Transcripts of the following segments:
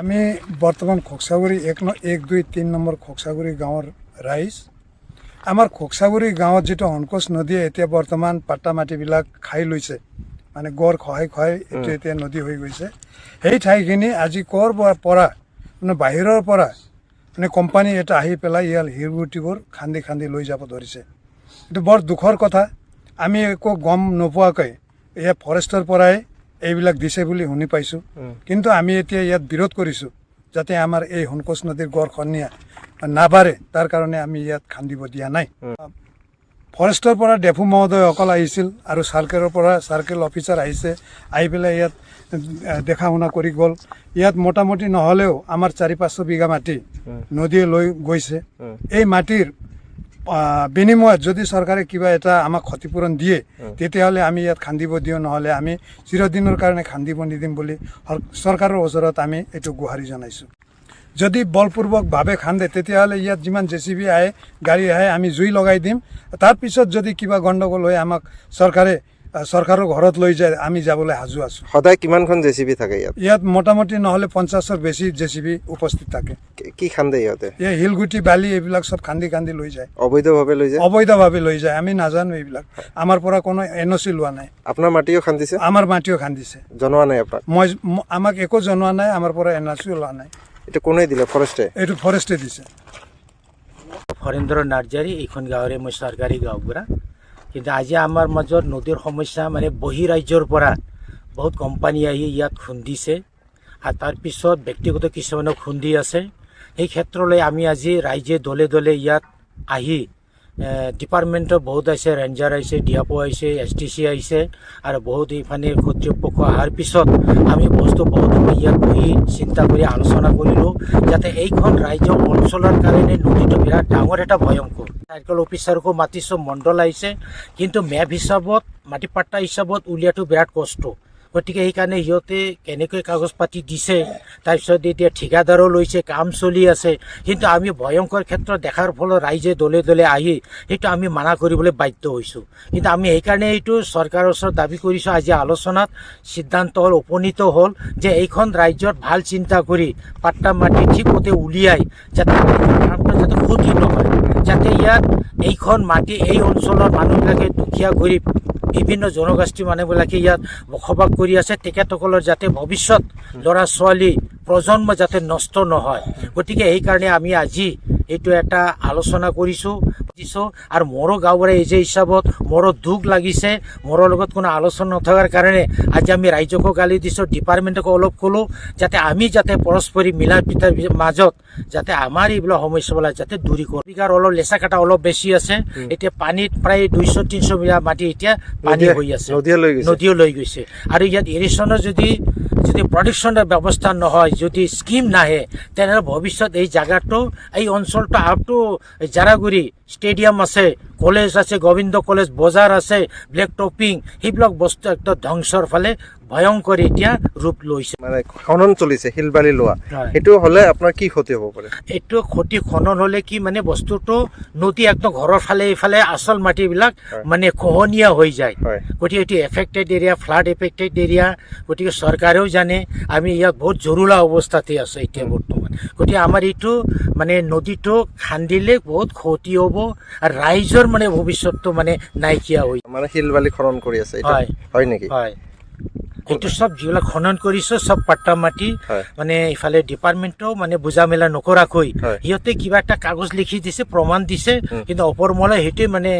আমি বৰ্তমান খোকসাগুড়ি এক দুই 3 নম্বৰ খোকসাগুড়ি গাঁৱৰ ৰাইজ। আমাৰ খোকসাগুড়ি গাঁৱত যেটো হনকচ নদীয়ে এতিয়া বৰ্তমান পাট্টা মাটিবিলাক খাই লৈছে, মানে গড় খহাই খহাই এইটো এতিয়া নদী হৈ গৈছে। সেই ঠাইখিনি আজি ক'ৰ পৰা মানে বাহিৰৰ পৰা মানে কোম্পানী এটা আহি পেলাই ইয়াৰ শিলগুটিবোৰ খান্দি খান্দি লৈ যাব ধৰিছে। এইটো বৰ দুখৰ কথা। আমি একো গম নোপোৱাকৈ এয়া ফৰেষ্টৰ পৰাই এইবিলাক দিছে বুলি শুনি পাইছোঁ, কিন্তু আমি এতিয়া ইয়াত বিৰোধ কৰিছোঁ যাতে আমাৰ এই হনকচ নদীৰ গড়খহনীয়া নাবাঢ়ে, তাৰ কাৰণে আমি ইয়াত খান্দিব দিয়া নাই। ফৰেষ্টৰ পৰা ডেফু মহোদয় অকল আহিছিল আৰু চাৰ্কেলৰ পৰা চাৰ্কেল অফিচাৰ আহিছে, আহি পেলাই ইয়াত দেখা শুনা কৰি গ'ল। ইয়াত মোটামুটি নহ'লেও আমাৰ 400-500 বিঘা মাটি নদীয়ে লৈ গৈছে। এই মাটিৰ বিনিময়ত যদি চৰকাৰে কিবা এটা আমাক ক্ষতিপূৰণ দিয়ে তেতিয়াহ'লে আমি ইয়াত খান্দিব দিওঁ, নহ'লে আমি চিৰদিনৰ কাৰণে খান্দিব নিদিম বুলি চৰকাৰৰ ওচৰত আমি এইটো গুহাৰি জনাইছোঁ। যদি বলপূৰ্বকভাৱে খান্দে তেতিয়াহ'লে ইয়াত যিমান JCB আহে, গাড়ী আহে, আমি জুই লগাই দিম। তাৰপিছত যদি কিবা গণ্ডগোল হয় আমাক চৰকাৰৰ ঘৰত লৈ যায়, আমি যাবলৈ সাজু আছোঁ। সদায় কিমানখন JCB থাকে ইয়াত? ইয়াত মোটামুটি নহ'লে 50ৰ বেছি JCB উপস্থিত থাকে। কি খান্দে ইহঁতে? এই শিলগুটি বালি এইবিলাক চব খান্দি খান্দি লৈ যায়, অবৈধভাৱে লৈ যায়। অবৈধভাৱে লৈ যায়, আমি নাজানো এইবিলাক। আমাৰ পৰা কোনো NOC লোৱা নাই। আপোনাৰ মাটিও খান্দিছে? আমাৰ মাটিও খান্দিছে। জনোৱা নাই আপোনাক? আমাক একো জনোৱা নাই, আমাৰ পৰা NOC লোৱা নাই। এইটো কোনে দিলে? ফৰেষ্টে? এইটো ফৰেষ্টে দিছে। হৰেন্দ্ৰ নাৰ্জাৰী, এইখন গাঁৱৰে মই চৰকাৰী গাঁওবুঢ়া। কিন্তু আজি আমাৰ মাজত নদীৰ সমস্যা মানে বহিৰাজ্যৰ পৰা বহুত কোম্পানী আহি ইয়াত খুন্দিছে আৰু তাৰপিছত ব্যক্তিগত কিছুমানক খুন্দি আছে। সেই ক্ষেত্ৰলৈ আমি আজি ৰাইজে দলে দলে ইয়াত আহি ডিপাৰ্টমেণ্টৰ বহুত আহিছে, ৰেঞ্জাৰ আহিছে, ডিএফঅ আহিছে, STC আহিছে আৰু বহুত ইফালে কৰ্তৃপক্ষ অহাৰ পিছত আমি বস্তু বহুত ইয়াত বহি চিন্তা কৰি আলোচনা কৰিলোঁ যাতে এইখন ৰাজ্যৰ অঞ্চলৰ কাৰণে নদীটো বিৰাট ডাঙৰ এটা ভয়ংকৰ। চাৰ্কেল অফিচাৰকো মাতিছোঁ, মণ্ডল আহিছে, কিন্তু মেপ হিচাপত মাটি পাট্টা হিচাপত উলিয়াটো বিৰাট কষ্ট। গতিকে সেইকাৰণে সিহঁতে কেনেকৈ কাগজ পাতি দিছে, তাৰপিছত এতিয়া ঠিকাদাৰো লৈছে, কাম চলি আছে। কিন্তু আমি ভয়ংকৰ ক্ষেত্ৰত দেখাৰ ফলত ৰাইজে দলে দলে আহি সেইটো আমি মানা কৰিবলৈ বাধ্য হৈছোঁ। কিন্তু আমি সেইকাৰণে এইটো চৰকাৰৰ ওচৰত দাবী কৰিছোঁ, আজি আলোচনাত সিদ্ধান্ত হ'ল, উপনীত হ'ল যে এইখন ৰাজ্যত ভাল চিন্তা কৰি পাট্টা মাটি ঠিকমতে উলিয়াই যাতে যাতে ক্ষতি নহয়, যাতে ইয়াত এইখন মাটি এই অঞ্চলৰ মানুহবিলাকে দুখীয়া গৰীব বিভিন্ন জনগোষ্ঠীৰ মানুহবিলাকে ইয়াত বসবাস কৰি আছে, তেখেতসকলৰ যাতে ভৱিষ্যত ল'ৰা ছোৱালী প্ৰজন্ম যাতে নষ্ট নহয়। গতিকে সেইকাৰণে আমি আজি এইটো এটা আলোচনা কৰিছোঁ আৰু মোৰো গাঁৱৰে এই যে হিচাপত মোৰো দুখ লাগিছে, মোৰো লগত কোনো আলোচনা নথকাৰ কাৰণে আজি আমি ৰাইজকো গালি দিছোঁ, ডিপাৰ্টমেণ্টকো অলপ ক'লোঁ যাতে আমি যাতে পৰস্পৰি মিলা প্ৰীতিৰ মাজত যাতে আমাৰ এইবিলাক সমস্যাবিলাক যাতে দূৰী কৰোঁ। বিঘাৰ অলপ লেচা কাটা অলপ বেছি আছে, এতিয়া পানীত প্ৰায় 200-300 বিঘা মাটি এতিয়া পানী হৈ আছে, নদীও লৈ গৈছে। আৰু ইয়াত ইৰিগেশ্যনৰ যদি প্ৰডাকশ্যনৰ ব্যৱস্থা নহয়, যদি স্কিম নাহে, তেনেহ'লে ভৱিষ্যত এই জাগাটো এই অঞ্চলটো আপটো জাৰাগুৰি ষ্টেডিয়াম আছে, কলেজ আছে, গোবিন্দ কলেজ, বজাৰ আছে, ব্লেক টপিং, সেইবিলাক বস্তু একদম ধ্বংসৰ ফালে ভয়ংকৰ এতিয়া ৰূপ লৈছে। মানে খনন চলিছে, শিল বালি লোৱা, সেইটো হ'লে আপোনাৰ কি ক্ষতি হ'ব পাৰে? এইটো ক্ষতি খনন হ'লে কি মানে বস্তুটো নদী একদম ঘৰৰ ফালে এইফালে আচল মাটিবিলাক মানে খহনীয়া হৈ যায়। গতিকে এইটো affected area, flood affected area. গতিকে চৰকাৰেও জানে আমি ইয়াত বহুত জৰুৰীলা অৱস্থাতে আছে এতিয়া বৰ্তমান। গতিকে আমাৰ এইটো মানে নদীটো খান্দিলে বহুত ক্ষতি হ'ব আৰু ৰাইজৰ মানে ভৱিষ্যতটো মানে নাইকিয়া হৈ মানে শিল বালি খনন কৰি আছে, হয় নেকি? হয়, এইটো চব যিবিলাক খনন কৰিছে চব পাট্টা মাটি মানে ইফালে ডিপাৰ্টমেণ্টও মানে বুজা মেলা নকৰাকৈ সিহঁতে কিবা এটা কাগজ লিখি দিছে, প্ৰমাণ দিছে, কিন্তু অপৰমলে সেইটোৱে মানে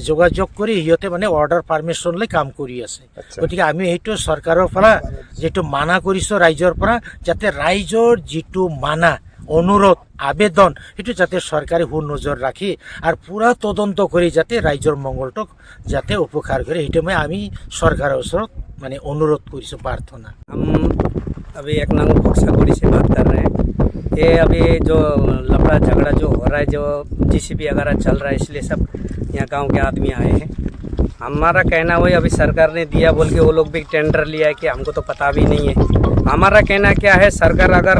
যোগাযোগ কৰি সিহঁতে মানে অৰ্ডাৰ পাৰ্মিশ্যন লৈ কাম কৰি আছে। গতিকে আমি সেইটো চৰকাৰৰ পৰা যিটো মানা কৰিছোঁ ৰাইজৰ পৰা, যাতে ৰাইজৰ যিটো মানা অনুৰোধ আবেদন সেইটো যাতে চৰকাৰে সুনজৰ ৰাখি আৰু পুৰা তদন্ত কৰি যাতে ৰাইজৰ মংগলটোক যাতে উপকাৰ কৰে, সেইটো মই আমি চৰকাৰৰ ওচৰত মানে অনুरोध करिसो प्रार्थना। हम अभी 1 नंग खोकसागुड़ी से बात कर रहे हैं। ये अभी जो लफड़ा झगड़ा जो हो रहा है, जो JCB वगैरह चल रहा है, इसलिए सब यहाँ गांव के आदमी आए हैं। हमारा कहना वही, अभी सरकार ने दिया बोल के वो लोग भी टेंडर लिया है कि हमको तो पता भी नहीं है। हमारा कहना क्या है, सरकार अगर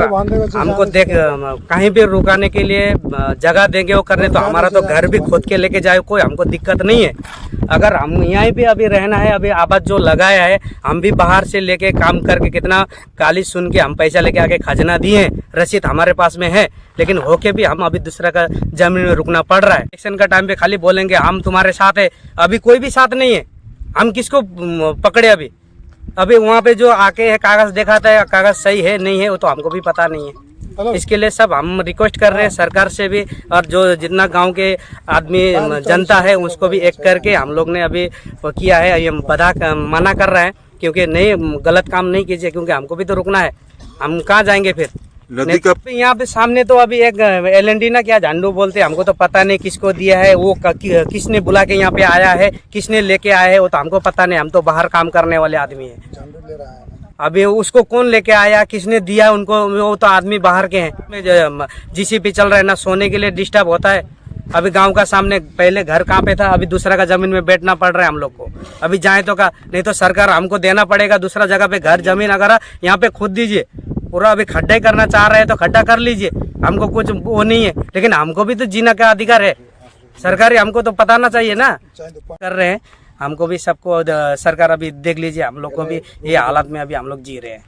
हमको देख कहीं भी रुकाने के लिए जगह देंगे वो करने, तो हमारा तो घर भी खोद के लेके जाए, कोई हमको दिक्कत नहीं है। अगर हम यहीं पे अभी रहना है, अभी आवाज जो लगाया है, हम भी बाहर से लेके काम करके कितना गाली सुन के हम पैसा लेके आके खजना दिए, रसीद हमारे पास में है, लेकिन होके भी हम अभी दूसरा का जमीन में रुकना पड़ रहा है। इलेक्शन का टाइम पे खाली बोलेंगे हम तुम्हारे साथ है, अभी कोई भी साथ नहीं है, हम किसको पकड़े? अभी वहाँ पे जो आके है कागज दिखाता है, कागज सही है नहीं है वो तो हमको भी पता नहीं है। इसके लिए सब हम रिक्वेस्ट कर रहे हैं सरकार से भी, और जो जितना गांव के आदमी जनता है उसको भी एक करके हम लोग ने अभी किया है, ये मना कर रहे हैं, क्योंकि नहीं गलत काम नहीं कीजिए, क्योंकि हमको भी तो रुकना है, हम कहाँ जाएंगे फिर। नदी का यहाँ पे सामने तो अभी एक LND ना क्या झंडू बोलते हैं, हमको तो पता नहीं किसको दिया है, वो किसने बुला के यहाँ पे आया है, किसने लेके आया है वो तो हमको पता नहीं, हम तो बाहर काम करने वाले आदमी हैं। अभी उसको कौन लेके आया, किसने दिया उनको, वो तो आदमी बाहर के हैं। GCP चल रहा है ना, सोने के लिए डिस्टर्ब होता है। अभी गांव का सामने पहले घर कहाँ पे था, अभी दूसरा का जमीन में बैठना पड़ रहा है हम लोग को। अभी जाए तो का नहीं तो सरकार हमको देना पड़ेगा दूसरा जगह पे घर जमीन, अगर यहाँ पे खुद दीजिए पूरा। अभी खड्डा करना चाह रहे हैं तो खड्डा कर लीजिए, हमको कुछ वो नहीं है, लेकिन हमको भी तो जीना का अधिकार है। सरकारी हमको तो बताना चाहिए ना, कर रहे हैं हमको भी सबको। सरकार अभी देख लीजिए, हम लोग को भी ये हालात में अभी हम लोग जी रहे हैं।